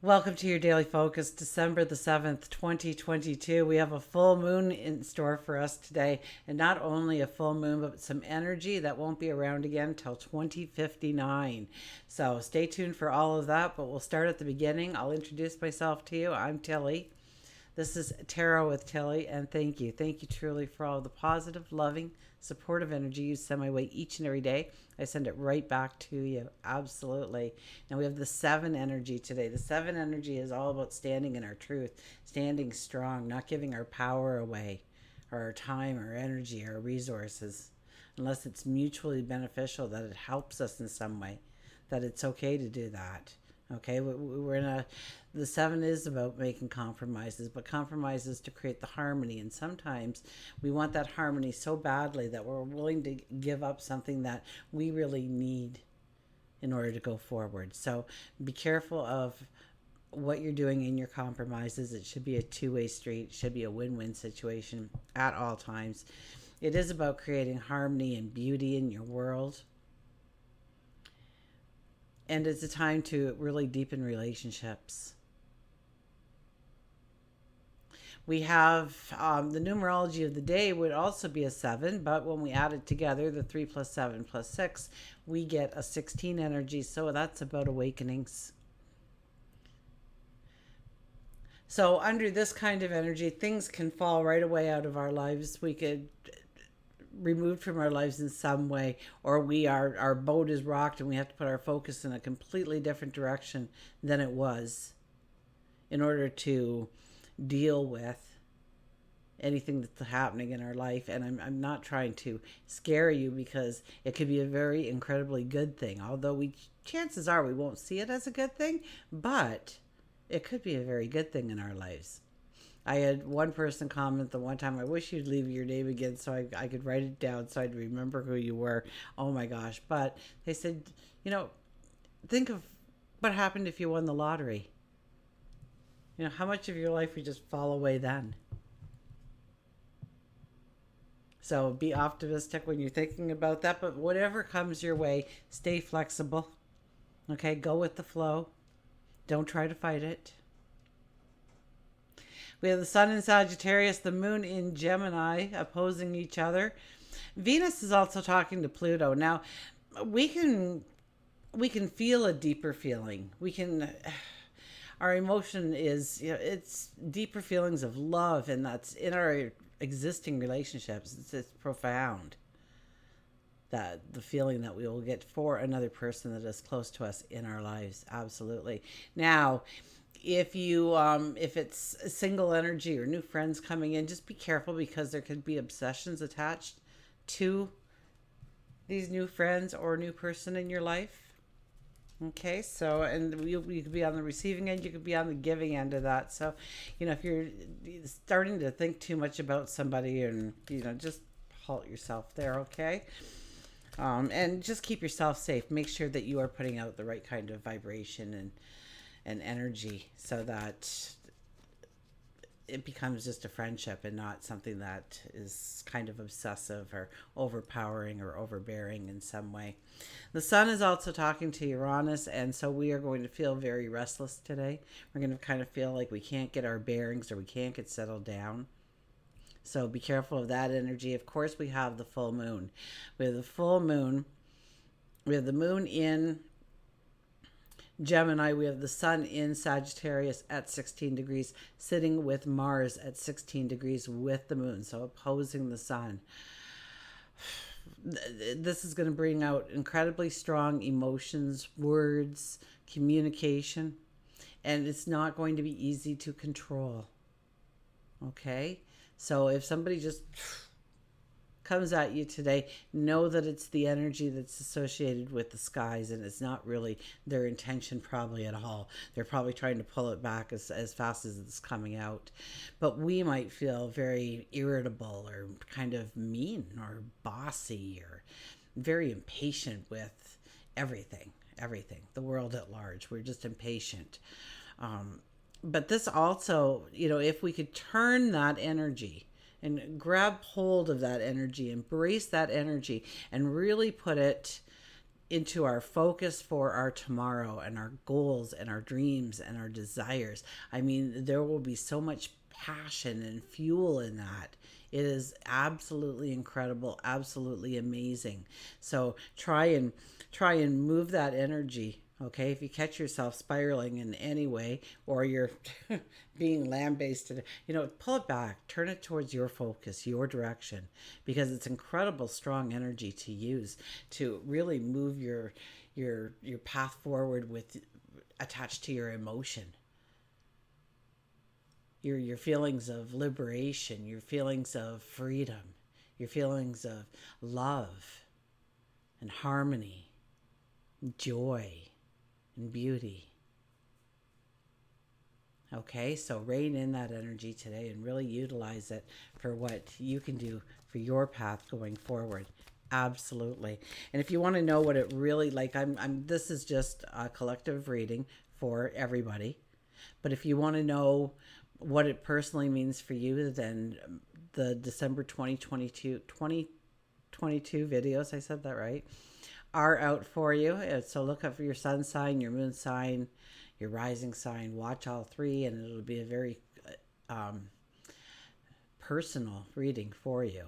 Welcome to your daily focus, December the 7th, 2022. We have a full moon in store for us today, and not only a full moon, but some energy that won't be around again until 2059. So stay tuned for all of that, but we'll start at the beginning. I'll introduce myself to you. I'm Tilly. This is Tarot with Tilly, and thank you. Thank you truly for all the positive, loving, supportive energy you send my way each and every day. I send it right back to you. Absolutely. Now we have the seven energy today. The seven energy is all about standing in our truth, standing strong, not giving our power away, or our time, our energy, our resources, unless it's mutually beneficial, that it helps us in some way, that it's okay to do that. Okay, we're in a, the seven is about making compromises, but compromises to create the harmony. And sometimes we want that harmony so badly that we're willing to give up something that we really need in order to go forward. So be careful of what you're doing in your compromises. It should be a two-way street. It should be a win-win situation at all times. It is about creating harmony and beauty in your world, and it's a time to really deepen relationships. We have the numerology of the day would also be a 7, but when we add it together, the 3 plus 7 plus 6, we get a 16 energy. So that's about awakenings. So under this kind of energy, things can fall right away out of our lives. We could removed from our lives in some way, or our boat is rocked and we have to put our focus in a completely different direction than it was in order to deal with anything that's happening in our life. And I'm not trying to scare you, because it could be a very incredibly good thing, although chances are we won't see it as a good thing, but it could be a very good thing in our lives. I had one person comment the one time, I wish you'd leave your name again so I could write it down so I'd remember who you were. Oh my gosh. But they said, think of what happened if you won the lottery. How much of your life would just fall away then? So be optimistic when you're thinking about that. But whatever comes your way, stay flexible. Okay, go with the flow. Don't try to fight it. We have the sun in Sagittarius, the moon in Gemini, opposing each other. Venus is also talking to Pluto. Now, we can feel a deeper feeling. Our emotion is, it's deeper feelings of love, and that's in our existing relationships. It's profound, that the feeling that we will get for another person that is close to us in our lives. Absolutely. Now, if it's a single energy or new friends coming in, just be careful, because there could be obsessions attached to these new friends or new person in your life. Okay, so, and you could be on the receiving end, you could be on the giving end of that. So, if you're starting to think too much about somebody, and just halt yourself there. Okay. And just keep yourself safe. Make sure that you are putting out the right kind of vibration and energy, so that it becomes just a friendship and not something that is kind of obsessive or overpowering or overbearing in some way. The sun is also talking to Uranus, and so we are going to feel very restless today. We're going to kind of feel like we can't get our bearings, or we can't get settled down. So be careful of that energy. Of course, we have the full moon. We have the full moon. We have the moon in Gemini. We have the sun in Sagittarius at 16 degrees, sitting with Mars at 16 degrees with the moon, so opposing the sun. This is going to bring out incredibly strong emotions, words, communication, and it's not going to be easy to control. Okay? So if somebody just comes at you today, know that it's the energy that's associated with the skies, and it's not really their intention probably at all. They're probably trying to pull it back as fast as it's coming out. But we might feel very irritable, or kind of mean, or bossy, or very impatient with everything, the world at large. We're just impatient. But this also, if we could turn that energy and grab hold of that energy, embrace that energy, and really put it into our focus for our tomorrow and our goals and our dreams and our desires. I mean, there will be so much passion and fuel in that. It is absolutely incredible, absolutely amazing. So try and move that energy. Okay, if you catch yourself spiraling in any way, or you're being lambasted, pull it back, turn it towards your focus, your direction, because it's incredible strong energy to use to really move your path forward with attached to your emotion, your feelings of liberation, your feelings of freedom, your feelings of love and harmony, joy and beauty. Okay, so rein in that energy today and really utilize it for what you can do for your path going forward. Absolutely. And if you want to know what it really like, this is just a collective reading for everybody. But if you want to know what it personally means for you, then the December 2022 videos, I said that right, are out for you. So look up for your sun sign, your moon sign, your rising sign. Watch all three, and it'll be a very personal reading for you.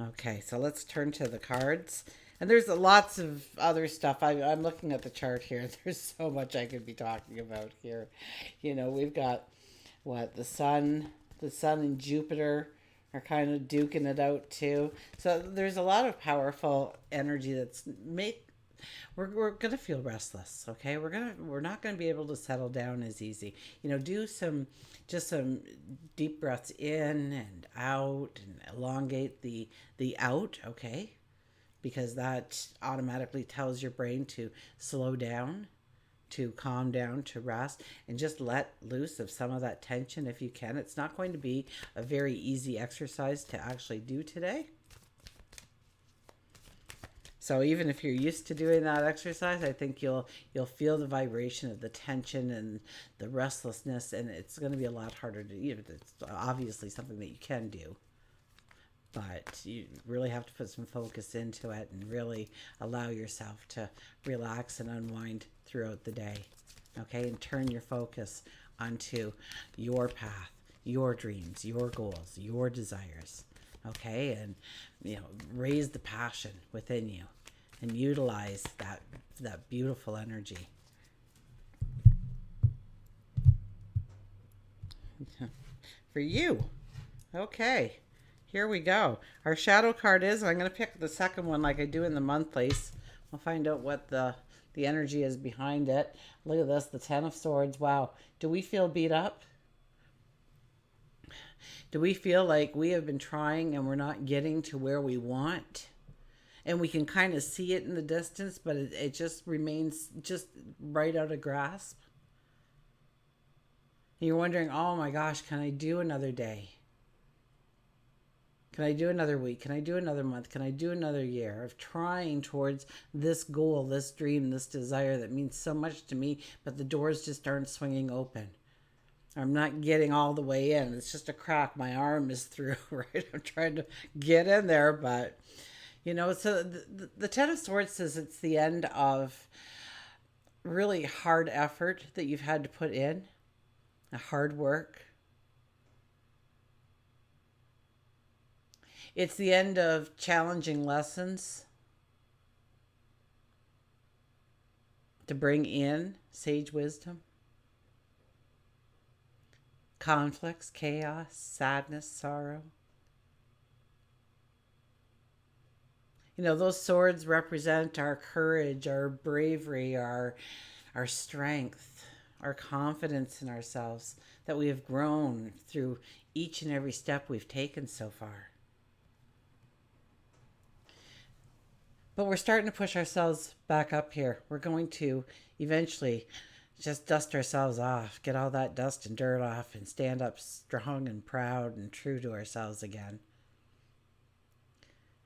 Okay, so let's turn to the cards. And there's lots of other stuff. I'm looking at the chart here. There's so much I could be talking about here. We've got the sun and Jupiter are kind of duking it out too. So there's a lot of powerful energy that's we're gonna feel restless. Okay, we're not gonna be able to settle down as easy. Do some deep breaths in and out, and elongate the out. Okay, because that automatically tells your brain to slow down, to calm down, to rest, and just let loose of some of that tension if you can. It's not going to be a very easy exercise to actually do today. So even if you're used to doing that exercise, I think you'll feel the vibration of the tension and the restlessness, and it's going to be a lot harder to do. It's obviously something that you can do, but you really have to put some focus into it and really allow yourself to relax and unwind throughout the day. Okay, and turn your focus onto your path, your dreams, your goals, your desires. Okay, and raise the passion within you and utilize that beautiful energy. For you. Okay, here we go. Our shadow card is, and I'm going to pick the second one like I do in the monthlies. We'll find out what the energy is behind it. Look at this, the Ten of Swords. Wow. Do we feel beat up? Do we feel like we have been trying and we're not getting to where we want? And we can kind of see it in the distance, but it just remains just right out of grasp. And you're wondering, oh my gosh, can I do another day? Can I do another week? Can I do another month? Can I do another year of trying towards this goal, this dream, this desire that means so much to me, but the doors just aren't swinging open? I'm not getting all the way in. It's just a crack. My arm is through, right? I'm trying to get in there, but, so the Ten of Swords says it's the end of really hard effort that you've had to put in, a hard work. It's the end of challenging lessons to bring in sage wisdom. Conflicts, chaos, sadness, sorrow. Those swords represent our courage, our bravery, our strength, our confidence in ourselves that we have grown through each and every step we've taken so far. But we're starting to push ourselves back up here. We're going to eventually just dust ourselves off, get all that dust and dirt off, and stand up strong and proud and true to ourselves again.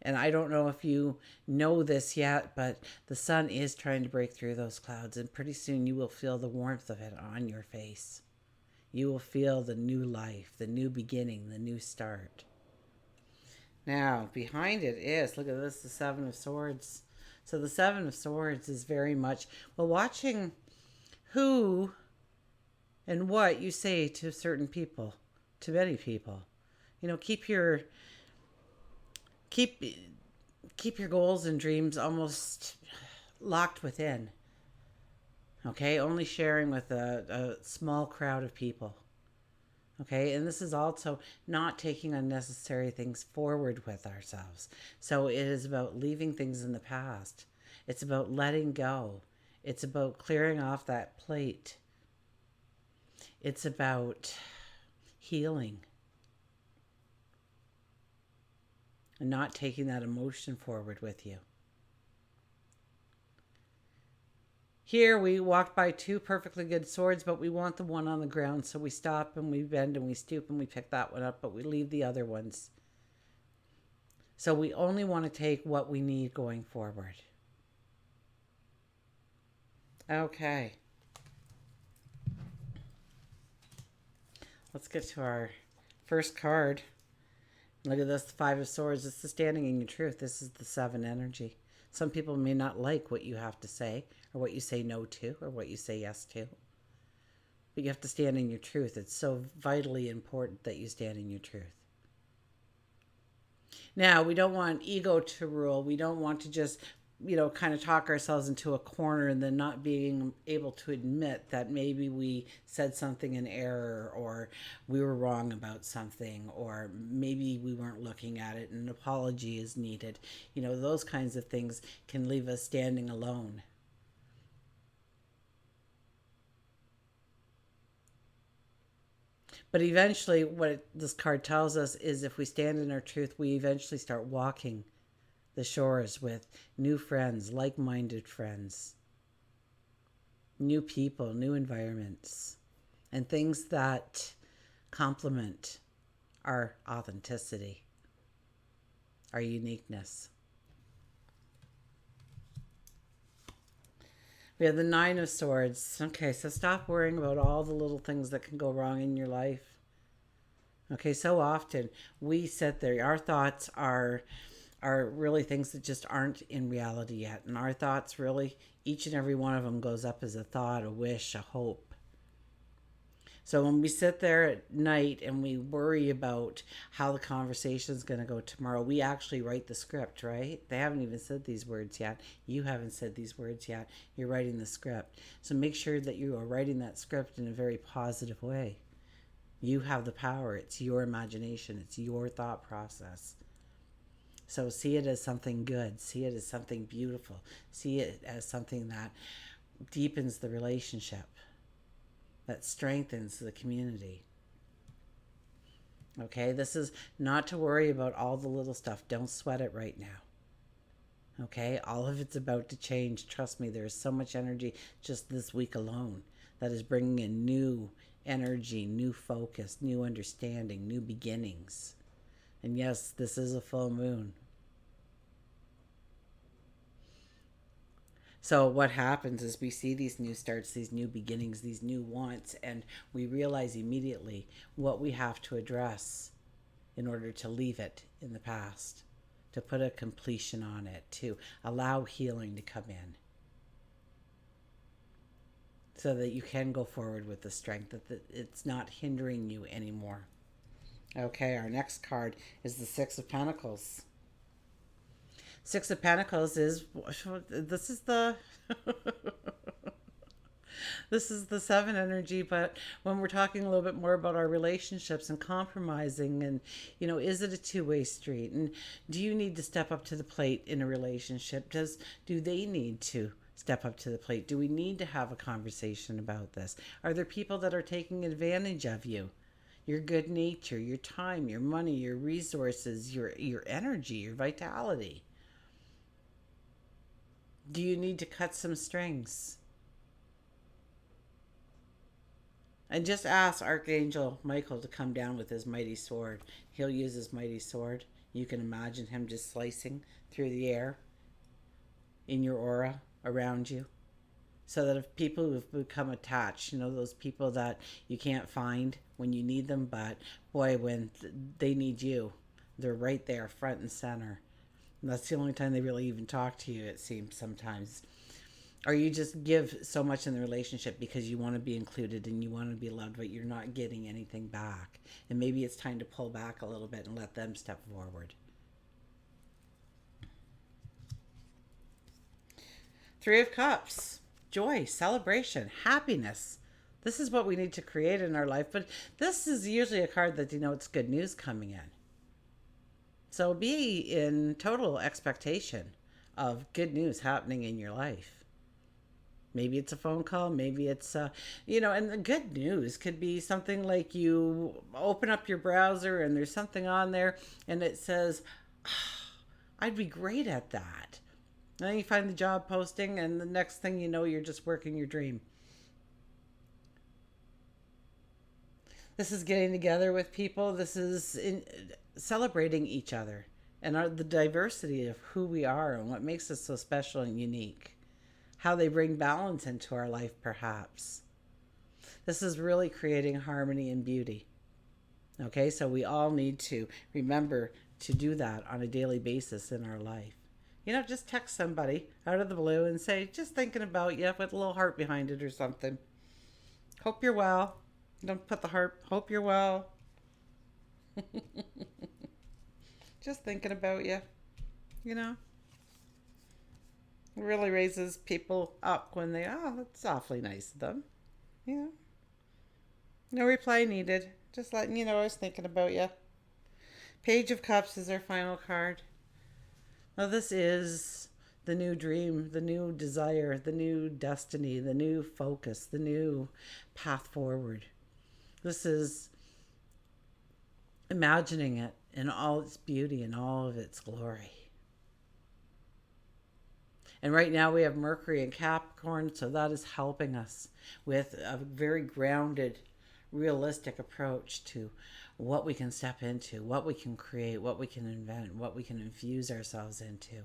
And I don't know if you know this yet, but the sun is trying to break through those clouds, and pretty soon you will feel the warmth of it on your face. You will feel the new life, the new beginning, the new start. Now, behind it is, look at this, the Seven of Swords. So the Seven of Swords is very much, well, watching who and what you say to certain people, to many people. Keep keep keep your goals and dreams almost locked within. Okay, only sharing with a small crowd of people. Okay, and this is also not taking unnecessary things forward with ourselves. So it is about leaving things in the past. It's about letting go. It's about clearing off that plate. It's about healing and not taking that emotion forward with you. Here we walked by two perfectly good swords, but we want the one on the ground, so we stop and we bend and we stoop and we pick that one up, but we leave the other ones. So we only want to take what we need going forward. Okay. Let's get to our first card. Look at this, the Five of Swords. It's the standing in your truth. This is the Seven energy. Some people may not like what you have to say, or what you say no to, or what you say yes to. But you have to stand in your truth. It's so vitally important that you stand in your truth. Now, we don't want ego to rule. We don't want to just, kind of talk ourselves into a corner and then not being able to admit that maybe we said something in error, or we were wrong about something, or maybe we weren't looking at it and an apology is needed. Those kinds of things can leave us standing alone. But eventually, what this card tells us is if we stand in our truth, we eventually start walking the shores with new friends, like-minded friends, new people, new environments, and things that complement our authenticity, our uniqueness. We have the Nine of Swords. Okay, so stop worrying about all the little things that can go wrong in your life. Okay, so often we sit there. Our thoughts are really things that just aren't in reality yet. And our thoughts really, each and every one of them goes up as a thought, a wish, a hope. So when we sit there at night and we worry about how the conversation is going to go tomorrow, we actually write the script, right? They haven't even said these words yet. You haven't said these words yet. You're writing the script. So make sure that you are writing that script in a very positive way. You have the power. It's your imagination. It's your thought process. So see it as something good. See it as something beautiful. See it as something that deepens the relationship, that strengthens the community. Okay, this is not to worry about all the little stuff. Don't sweat it right now. Okay, all of it's about to change. Trust me, there is so much energy just this week alone that is bringing in new energy, new focus, new understanding, new beginnings. And yes, this is a full moon. So what happens is we see these new starts, these new beginnings, these new wants, and we realize immediately what we have to address in order to leave it in the past, to put a completion on it, to allow healing to come in, so that you can go forward with the strength, that it's not hindering you anymore. Okay, our next card is the Six of Pentacles. Six of Pentacles is, this is the this is the Seven energy, but when we're talking a little bit more about our relationships and compromising, and is it a two-way street, and do you need to step up to the plate in a relationship? Do they need to step up to the plate? Do we need to have a conversation about this? Are there people that are taking advantage of you? Your good nature, your time, your money, your resources, your energy, your vitality. Do you need to cut some strings? And just ask Archangel Michael to come down with his mighty sword. He'll use his mighty sword. You can imagine him just slicing through the air in your aura around you. So that if people who've become attached, those people that you can't find when you need them, but boy, when they need you, they're right there, front and center. And that's the only time they really even talk to you, it seems sometimes. Or you just give so much in the relationship because you want to be included and you want to be loved, but you're not getting anything back. And maybe it's time to pull back a little bit and let them step forward. Three of Cups, joy, celebration, happiness. This is what we need to create in our life, but this is usually a card that denotes good news coming in. So be in total expectation of good news happening in your life. Maybe it's a phone call, maybe it's, and the good news could be something like you open up your browser and there's something on there and it says, I'd be great at that. And then you find the job posting, and the next thing you know, you're just working your dream. This is getting together with people. This is celebrating each other and the diversity of who we are and what makes us so special and unique. How they bring balance into our life, perhaps. This is really creating harmony and beauty. Okay, so we all need to remember to do that on a daily basis in our life. Just text somebody out of the blue and say, just thinking about you, with a little heart behind it or something. Hope you're well. Don't put the heart, hope you're well. Just thinking about you, It really raises people up when that's awfully nice of them. No reply needed. Just letting you know I was thinking about you. Page of Cups is our final card. Well, this is the new dream, the new desire, the new destiny, the new focus, the new path forward. This is imagining it in all its beauty and all of its glory. And right now we have Mercury in Capricorn, so that is helping us with a very grounded, realistic approach to what we can step into, what we can create, what we can invent, what we can infuse ourselves into.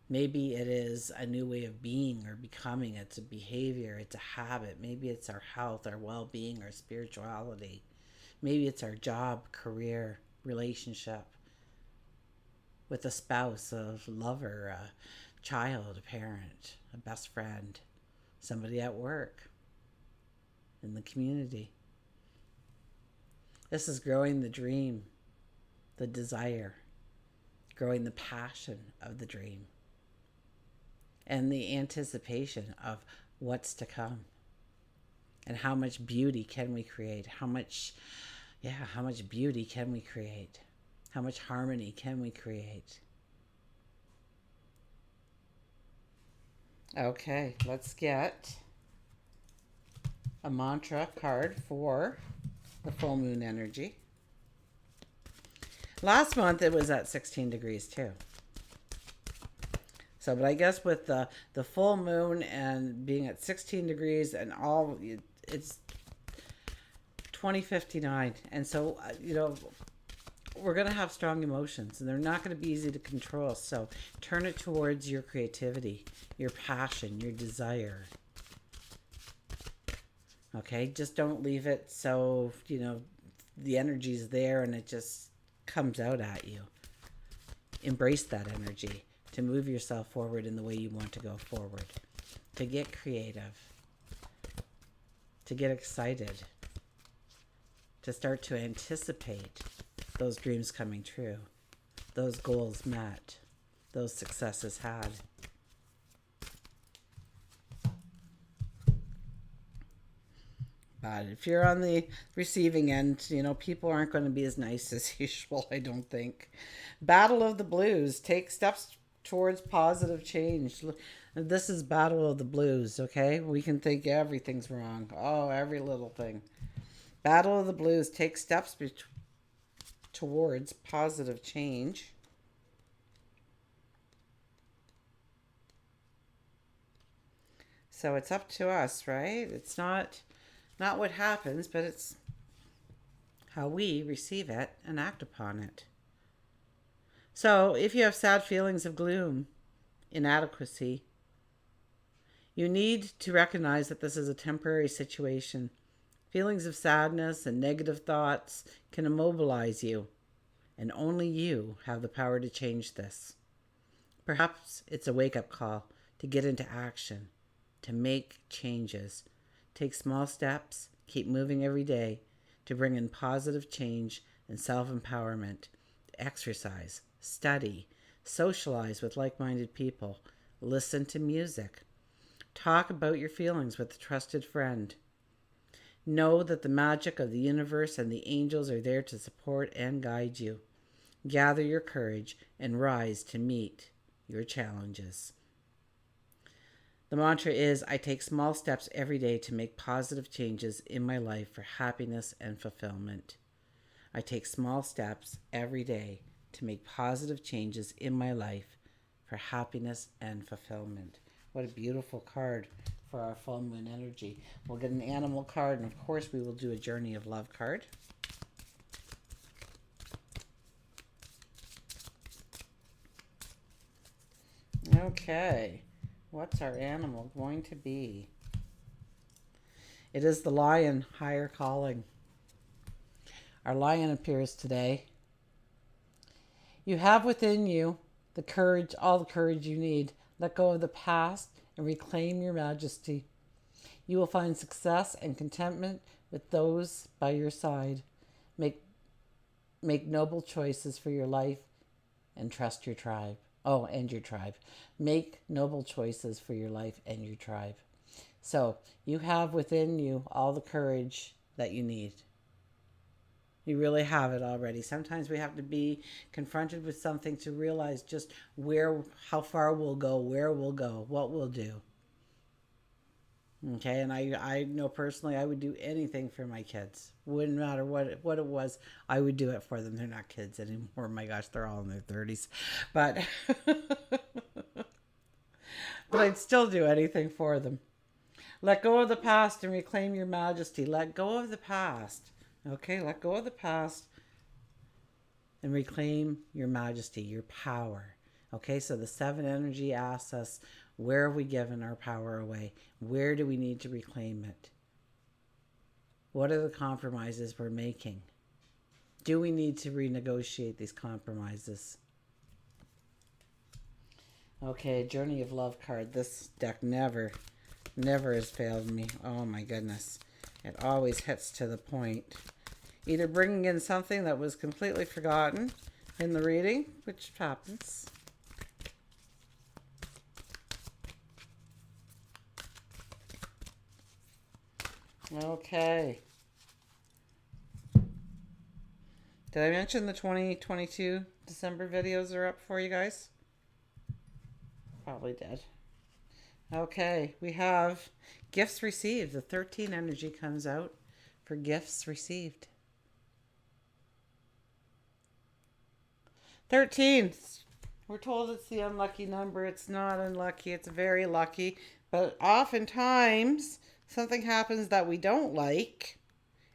Maybe it is a new way of being or becoming. It's a behavior, it's a habit. Maybe it's our health, our well-being, our spirituality. Maybe it's our job, career, relationship with a spouse, a lover, a child, a parent, a best friend, somebody at work, in the community. This is growing the dream, the desire, growing the passion of the dream, and the anticipation of what's to come. And how much beauty can we create? How much beauty can we create? How much harmony can we create? Okay, let's get a mantra card for the full moon energy. Last month it was at 16 degrees too. So, but I guess with the full moon and being at 16 degrees and all, it's 2059. And so, we're going to have strong emotions and they're not going to be easy to control. So turn it towards your creativity, your passion, your desire. Okay, just don't leave it so, the energy's there and it just comes out at you. Embrace that energy to move yourself forward in the way you want to go forward, to get creative, to get excited, to start to anticipate those dreams coming true, those goals met, those successes had. But if you're on the receiving end, people aren't going to be as nice as usual, I don't think. Battle of the Blues. Take steps towards positive change. This is Battle of the Blues, okay? We can think everything's wrong. Oh, every little thing. Battle of the Blues. Take steps towards positive change. So it's up to us, right? It's not what happens, but it's how we receive it and act upon it. So if you have sad feelings of gloom, inadequacy, you need to recognize that this is a temporary situation. Feelings of sadness and negative thoughts can immobilize you and only you have the power to change this. Perhaps it's a wake-up call to get into action, to make changes, take small steps, keep moving every day to bring in positive change and self-empowerment, exercise, study, socialize with like-minded people, listen to music, talk about your feelings with a trusted friend. Know that the magic of the universe and the angels are there to support and guide you. Gather your courage and rise to meet your challenges. The mantra is, I take small steps every day to make positive changes in my life for happiness and fulfillment. I take small steps every day to make positive changes in my life for happiness and fulfillment. What a beautiful card for our full moon energy. We'll get an animal card, and of course we will do a journey of love card. Okay, what's our animal going to be? It is the lion, higher calling. Our lion appears today. You have within you the courage, all the courage you need. Let go of the past and reclaim your majesty. You will find success and contentment with those by your side. Make noble choices for your life and trust your tribe. Oh, and your tribe. Make noble choices for your life and your tribe. So you have within you all the courage that you need. You really have it already. Sometimes we have to be confronted with something to realize just how far we'll go, where we'll go, what we'll do. Okay, and I know personally I would do anything for my kids. Wouldn't matter what it was, I would do it for them. They're not kids anymore. My gosh, they're all in their 30s. But but I'd still do anything for them. Let go of the past and reclaim your majesty. Let go of the past. Okay, let go of the past and reclaim your majesty, your power. Okay, so the 7 energy asks us, where have we given our power away? Where do we need to reclaim it? What are the compromises we're making? Do we need to renegotiate these compromises? Okay, Journey of Love card. This deck never has failed me. Oh my goodness. It always hits to the point. Either bringing in something that was completely forgotten in the reading, which happens. Okay. Did I mention the 2022 December videos are up for you guys? Probably did. Okay, we have gifts received. The 13 energy comes out for gifts received. 13. We're told it's the unlucky number. It's not unlucky. It's very lucky. But oftentimes, something happens that we don't like,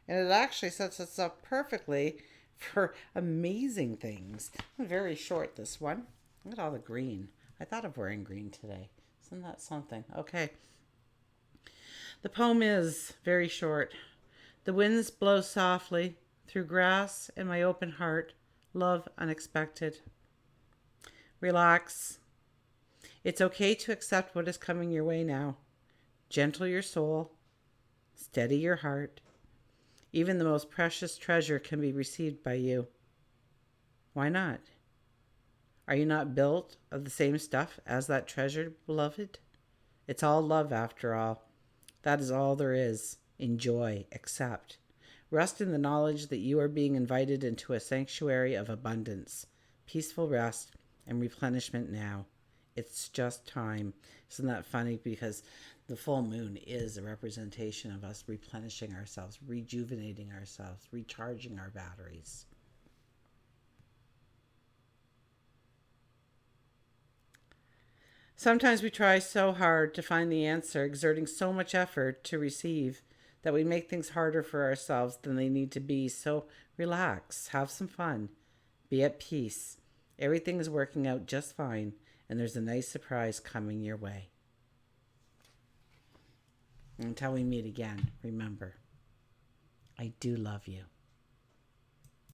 and it actually sets us up perfectly for amazing things. Very short, this one. Look at all the green. I thought of wearing green today. Isn't that something? Okay. The poem is very short. The winds blow softly through grass and my open heart. Love unexpected. Relax. It's okay to accept what is coming your way now. Gentle your soul. Steady your heart. Even the most precious treasure can be received by you. Why not? Are you not built of the same stuff as that treasure, beloved? It's all love after all. That is all there is. Enjoy, accept. Rest in the knowledge that you are being invited into a sanctuary of abundance, peaceful rest, and replenishment now. It's just time. Isn't that funny? Because the full moon is a representation of us replenishing ourselves, rejuvenating ourselves, recharging our batteries. Sometimes we try so hard to find the answer, exerting so much effort to receive, that we make things harder for ourselves than they need to be. So relax, have some fun, be at peace. Everything is working out just fine, and there's a nice surprise coming your way. Until we meet again, remember, I do love you.